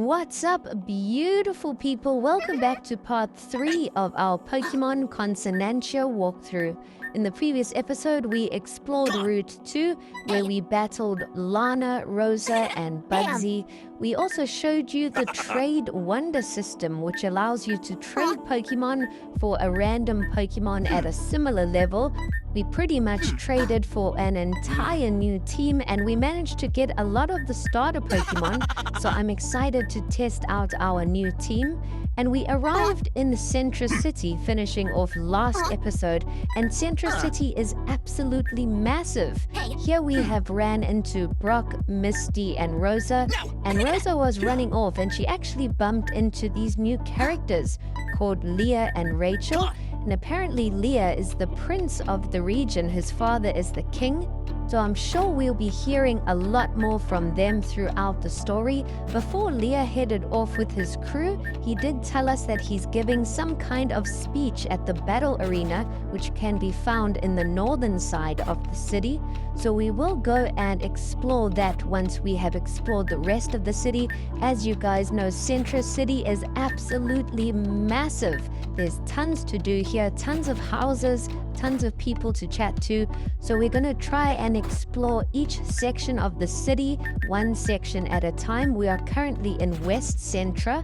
What's up, beautiful people? Welcome back to part 3 of our Pokemon Consonancia walkthrough. In the previous episode, we explored Route 2, where we battled Lana, Rosa, and Bugsy. We also showed you the Trade Wonder system, which allows you to trade Pokemon for a random Pokemon at a similar level. We pretty much traded for an entire new team, and we managed to get a lot of the starter Pokemon, so I'm excited to test out our new team. And we arrived in Centra City, finishing off last episode, and Centra City is absolutely massive. Here we have ran into Brock, Misty, and Rosa, and Rosa was running off, and she actually bumped into these new characters called Leah and Rachel. And apparently Leah is the prince of the region, his father is the king. So I'm sure we'll be hearing a lot more from them throughout the story. Before Leah headed off with his crew, he did tell us that he's giving some kind of speech at the battle arena, which can be found in the northern side of the city. So we will go and explore that once we have explored the rest of the city. As you guys know, Centra City is absolutely massive. There's tons to do here, tons of houses, tons of people to chat to. So we're going to try and explore each section of the city, one section at a time. We are currently in West Centra.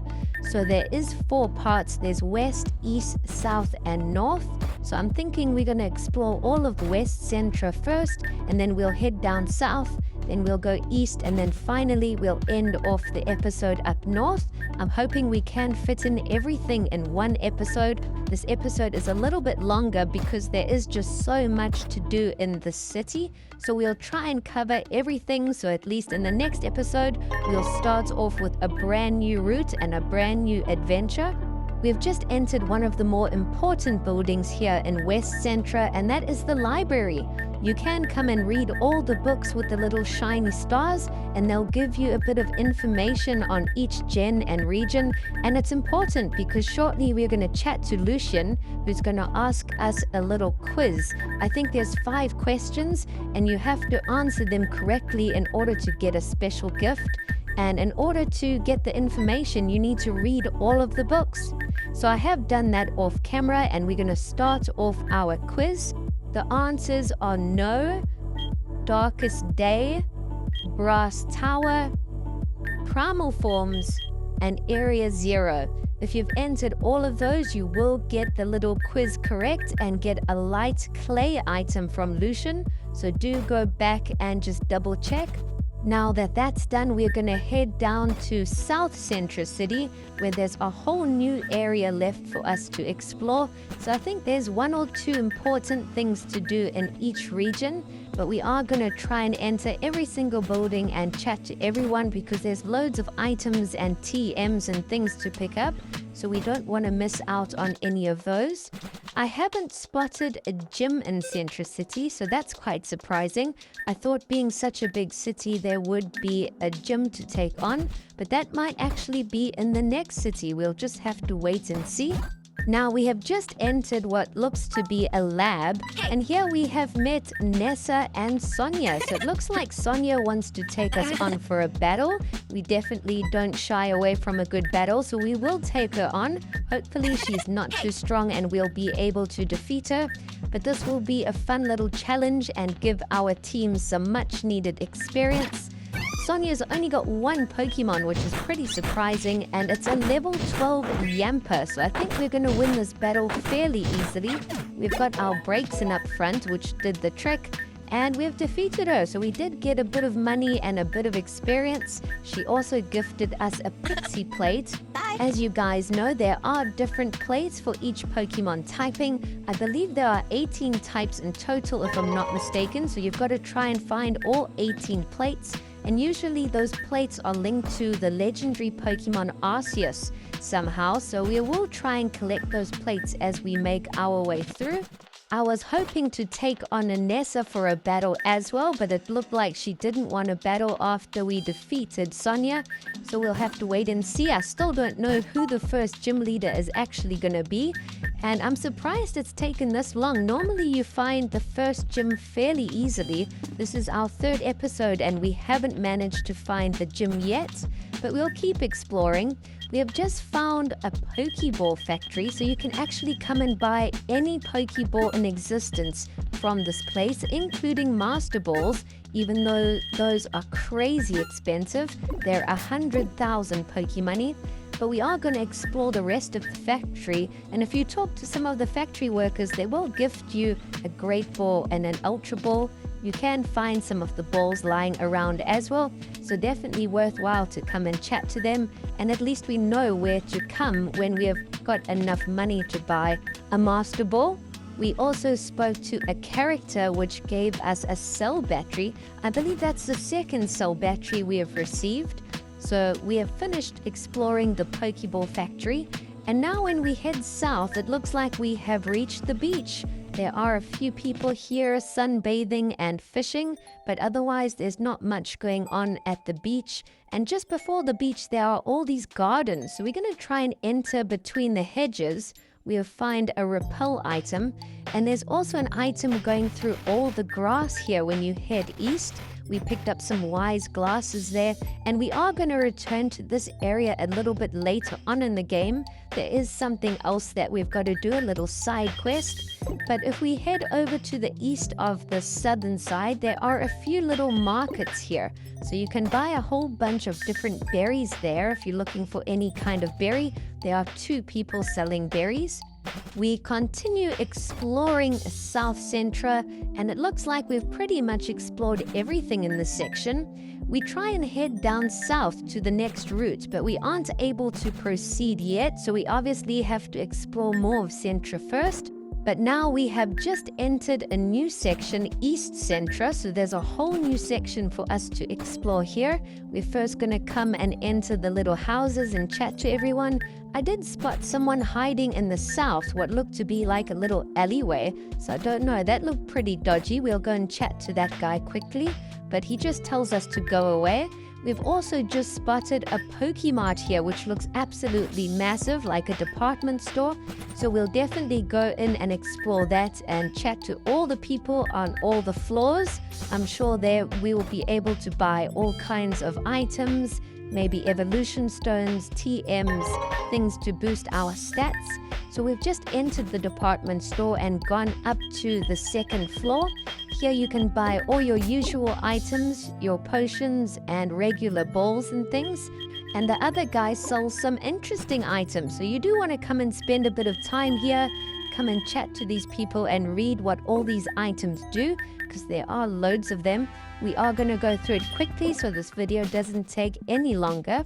So there is 4 parts. There's west, east, south, and north. So I'm thinking we're going to explore all of West Centra first, and then we'll head down south, then we'll go east, and then finally we'll end off the episode up north. I'm hoping we can fit in everything in one episode. This episode is a little bit longer because there is just so much to do in the city. So we'll try and cover everything. So at least in the next episode, we'll start off with a brand new route and a brand new adventure. We've just entered one of the more important buildings here in West Centra, and that is the library. You can come and read all the books with the little shiny stars, and they'll give you a bit of information on each gen and region. And it's important because shortly we're going to chat to Lucian, who's going to ask us a little quiz. I think there's 5 questions, and you have to answer them correctly in order to get a special gift. And in order to get the information, you need to read all of the books. So I have done that off camera, and we're going to start off our quiz. The answers are no, darkest day, brass tower, primal forms, and area 0. If you've entered all of those, you will get the little quiz correct and get a light clay item from Lucian. So do go back and just double check. Now that that's done, we're going to head down to South Centra City, where there's a whole new area left for us to explore. So I think there's 1 or 2 important things to do in each region, but we are going to try and enter every single building and chat to everyone because there's loads of items and TMs and things to pick up, so we don't want to miss out on any of those. I haven't spotted a gym in Centra City, so that's quite surprising. I thought being such a big city there would be a gym to take on, but that might actually be in the next city. We'll just have to wait and see. Now we have just entered what looks to be a lab, and here we have met Nessa and Sonia. So it looks like Sonia wants to take us on for a battle. We definitely don't shy away from a good battle, so we will take her on. Hopefully she's not too strong and we'll be able to defeat her. But this will be a fun little challenge and give our team some much needed experience. Sonia's only got 1 Pokemon, which is pretty surprising, and it's a level 12 Yamper, so I think we're going to win this battle fairly easily. We've got our breaks in up front, which did the trick, and we've defeated her, so we did get a bit of money and a bit of experience. She also gifted us a pixie plate. As you guys know, there are different plates for each Pokemon typing. I believe there are 18 types in total, if I'm not mistaken, so you've got to try and find all 18 plates. And usually those plates are linked to the legendary Pokemon Arceus somehow, so we will try and collect those plates as we make our way through. I was hoping to take on Nessa for a battle as well, but it looked like she didn't want to battle after we defeated Sonia, so we'll have to wait and see. I still don't know who the first gym leader is actually going to be, And I'm surprised it's taken this long. Normally you find the first gym fairly easily. This is our 3rd episode and we haven't managed to find the gym yet, but we'll keep exploring. We have just found a Pokeball factory, so you can actually come and buy any Pokeball in existence from this place, including Master Balls, even though those are crazy expensive. They're 100,000 Pokemoney. But we are going to explore the rest of the factory, and if you talk to some of the factory workers, they will gift you a Great Ball and an Ultra Ball. You can find some of the balls lying around as well, so definitely worthwhile to come and chat to them, and at least we know where to come when we have got enough money to buy a Master Ball. We also spoke to a character which gave us a cell battery. I believe that's the 2nd cell battery we have received. So we have finished exploring the Pokeball factory, and now when we head south, it looks like we have reached the beach. There are a few people here sunbathing and fishing, but otherwise there's not much going on at the beach. And just before the beach, there are all these gardens. So we're going to try and enter between the hedges. We'll find a repel item, and there's also an item going through all the grass here when you head east. We picked up some wise glasses there, and we are going to return to this area a little bit later on in the game. There is something else that we've got to do, a little side quest. But if we head over to the east of the southern side, there are a few little markets here. So you can buy a whole bunch of different berries there if you're looking for any kind of berry. There are 2 people selling berries. We continue exploring South Centra, and it looks like we've pretty much explored everything in this section. We try and head down south to the next route, but we aren't able to proceed yet, so we obviously have to explore more of Centra first. But now we have just entered a new section, East Centra, so there's a whole new section for us to explore here. We're first going to come and enter the little houses and chat to everyone. I did spot someone hiding in the south, what looked to be like a little alleyway, so I don't know, that looked pretty dodgy. We'll go and chat to that guy quickly, but he just tells us to go away. We've also just spotted a Pokemart here, which looks absolutely massive, like a department store. So we'll definitely go in and explore that and chat to all the people on all the floors. I'm sure there we will be able to buy all kinds of items, maybe evolution stones, TMs, things to boost our stats. So we've just entered the department store and gone up to the 2nd floor. Here you can buy all your usual items, your potions and regular balls and things. And the other guy sells some interesting items. So you do want to come and spend a bit of time here, come and chat to these people and read what all these items do, because there are loads of them. We are going to go through it quickly so this video doesn't take any longer.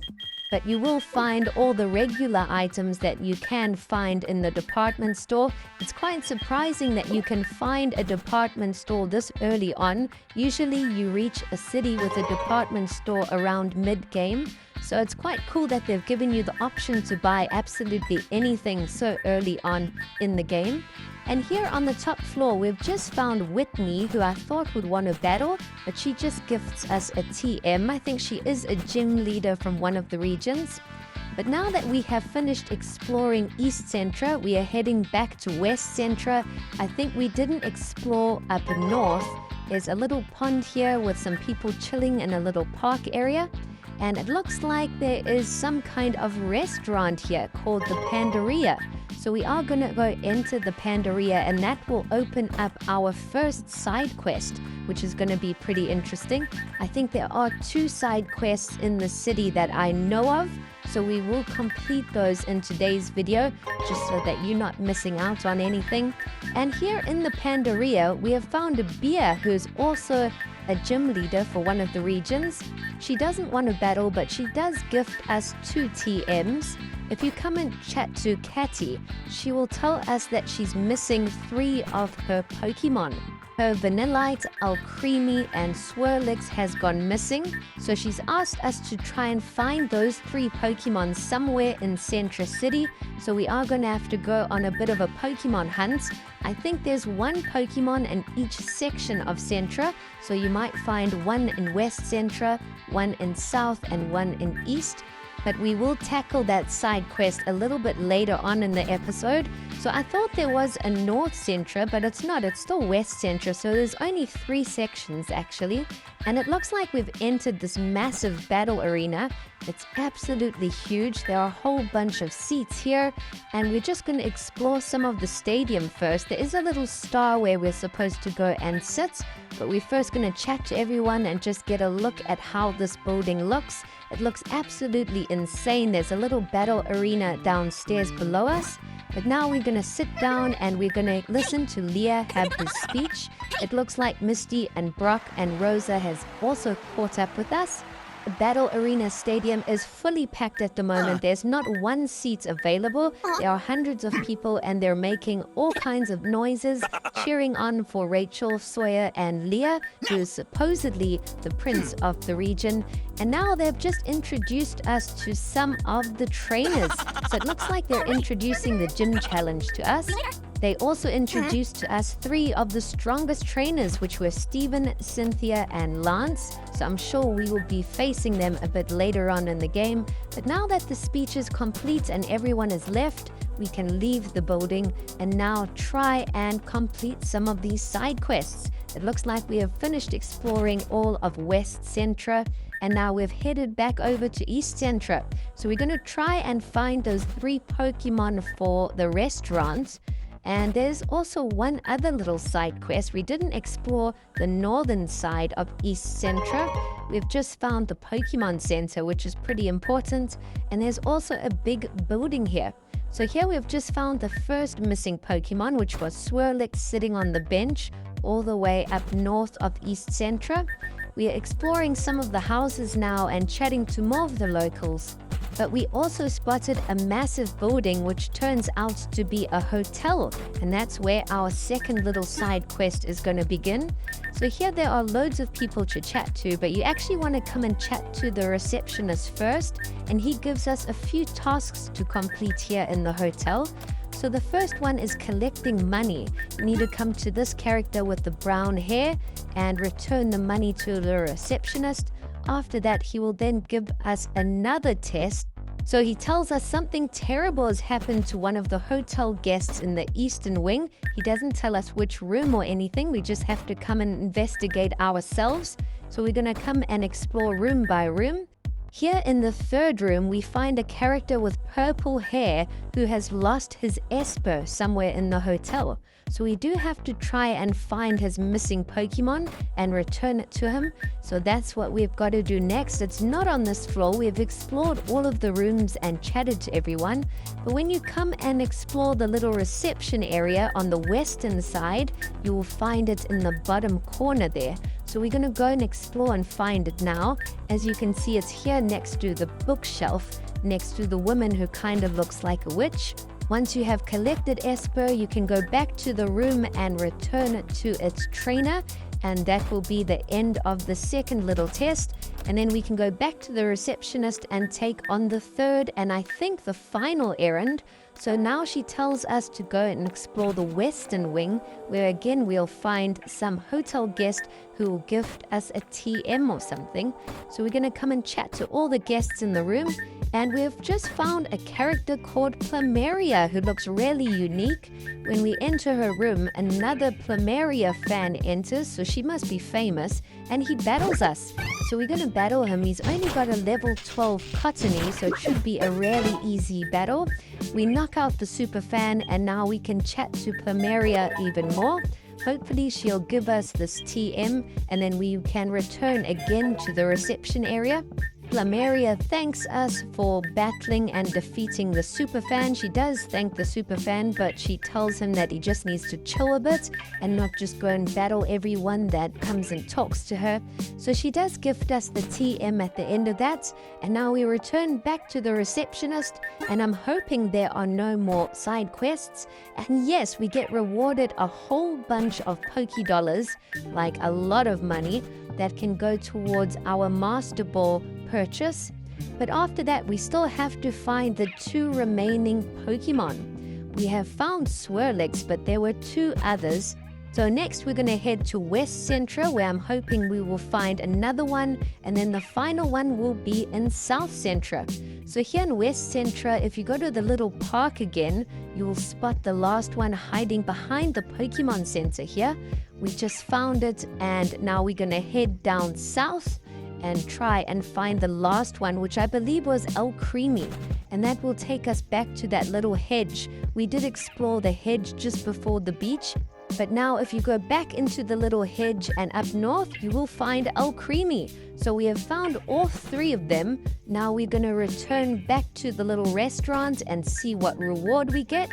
But you will find all the regular items that you can find in the department store. It's quite surprising that you can find a department store this early on. Usually you reach a city with a department store around mid-game. So it's quite cool that they've given you the option to buy absolutely anything so early on in the game. And here on the top floor, we've just found Whitney, who I thought would want to battle, but she just gifts us a TM. I think she is a gym leader from one of the regions. But now that we have finished exploring East Centra, we are heading back to West Centra. I think we didn't explore up north. There's a little pond here with some people chilling in a little park area. And it looks like there is some kind of restaurant here called the Pandaria. So we are going to go enter the Pandaria, and that will open up our first side quest, which is going to be pretty interesting. I think there are 2 side quests in the city that I know of, so we will complete those in today's video, just so that you're not missing out on anything. And here in the Pandaria, we have found a Bea who's also a gym leader for one of the regions. She doesn't want to battle, but she does gift us 2 TMs. If you come and chat to Catty, she will tell us that she's missing 3 of her Pokemon. Her Vanillite, Alcremie, and Swirlix has gone missing, so she's asked us to try and find those 3 Pokemon somewhere in Centra City, so we are going to have to go on a bit of a Pokemon hunt. I think there's 1 Pokemon in each section of Centra, so you might find 1 in West Centra, 1 in South, and 1 in East. but we will tackle that side quest a little bit later on in the episode. So I thought there was a North Centra, but it's not. It's still West Centra, so there's only 3 sections actually. And it looks like we've entered this massive battle arena. It's absolutely huge. There are a whole bunch of seats here, and we're just going to explore some of the stadium first. There is a little star where we're supposed to go and sit, but we're first going to chat to everyone and just get a look at how this building looks. It looks absolutely insane. There's a little battle arena downstairs below us. But now we're going to sit down and we're going to listen to Leah have his speech. It looks like Misty and Brock and Rosa has also caught up with us. The Battle Arena Stadium is fully packed at the moment. There's not one seat available. There are hundreds of people and they're making all kinds of noises, cheering on for Rachel, Sawyer, and Leah, who is supposedly the prince of the region. And now they've just introduced us to some of the trainers. So it looks like they're introducing the gym challenge to us. They also introduced to us 3 of the strongest trainers, which were Steven, Cynthia, and Lance. So I'm sure we will be facing them a bit later on in the game. But now that the speech is complete and everyone is left, we can leave the building and now try and complete some of these side quests. It looks like we have finished exploring all of West Centra, and now we've headed back over to East Centra. So we're going to try and find those 3 Pokemon for the restaurant. And there's also one other little side quest. We didn't explore the northern side of East Centra. We've just found the Pokemon Center, which is pretty important. And there's also a big building here. So here we've just found the first missing Pokemon, which was Swirlix sitting on the bench all the way up north of East Centra. We are exploring some of the houses now and chatting to more of the locals. But we also spotted a massive building which turns out to be a hotel, and that's where our second little side quest is going to begin. So here there are loads of people to chat to, but you actually want to come and chat to the receptionist first, and he gives us a few tasks to complete here in the hotel. So the first one is collecting money. You need to come to this character with the brown hair and return the money to the receptionist. After that, he will then give us another test. So he tells us something terrible has happened to one of the hotel guests in the Eastern Wing. He doesn't tell us which room or anything. We just have to come and investigate ourselves. So we're going to come and explore room by room. Here in the 3rd room, we find a character with purple hair who has lost his Esper somewhere in the hotel. So we do have to try and find his missing Pokemon and return it to him. So that's what we've got to do next. It's not on this floor. We've explored all of the rooms and chatted to everyone. But when you come and explore the little reception area on the western side, you will find it in the bottom corner there. So we're going to go and explore and find it now. As you can see, it's here next to the bookshelf, next to the woman who kind of looks like a witch. Once you have collected Esper, you can go back to the room and return it to its trainer, and that will be the end of the second little test. And then we can go back to the receptionist and take on the 3rd and I think the final errand. So now she tells us to go and explore the Western Wing, where again we'll find some hotel guest who will gift us a TM or something. So we're going to come and chat to all the guests in the room. And we've just found a character called Plumeria who looks really unique. When we enter her room, another Plumeria fan enters, so she must be famous, and he battles us. So we're going to battle him. He's only got a level 12 Cottony, so it should be a really easy battle. We knock out the super fan, and now we can chat to Plumeria even more. Hopefully she'll give us this TM, and then we can return again to the reception area. Plumeria thanks us for battling and defeating the superfan. She does thank the superfan, but she tells him that he just needs to chill a bit and not just go and battle everyone that comes and talks to her. So she does gift us the TM at the end of that, and now we return back to the receptionist, and I'm hoping there are no more side quests. And yes, we get rewarded a whole bunch of Poké-Dollars, like a lot of money, that can go towards our Master Ball purchase. But after that, we still have to find the 2 remaining Pokemon. We have found Swirlix, but there were 2 others. So next we're going to head to West Centra, where I'm hoping we will find another one, and then the final one will be in South Centra. So here in West Centra, if you go to the little park again, you will spot the last one hiding behind the Pokemon Center here. We just found it, and now we're going to head down south and try and find the last one, which I believe was El Creamy. And that will take us back to that little hedge. We did explore the hedge just before the beach, but now if you go back into the little hedge and up north, you will find El Creamy. So we have found all 3 of them. Now we're going to return back to the little restaurant and see what reward we get.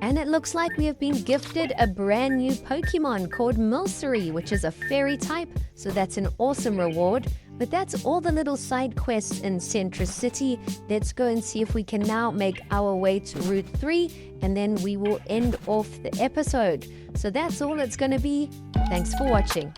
And it looks like we have been gifted a brand new Pokemon called Milcery, which is a fairy type. So that's an awesome reward. But that's all the little side quests in Centra City. Let's go and see if we can now make our way to Route 3, and then we will end off the episode. So that's all it's going to be. Thanks for watching.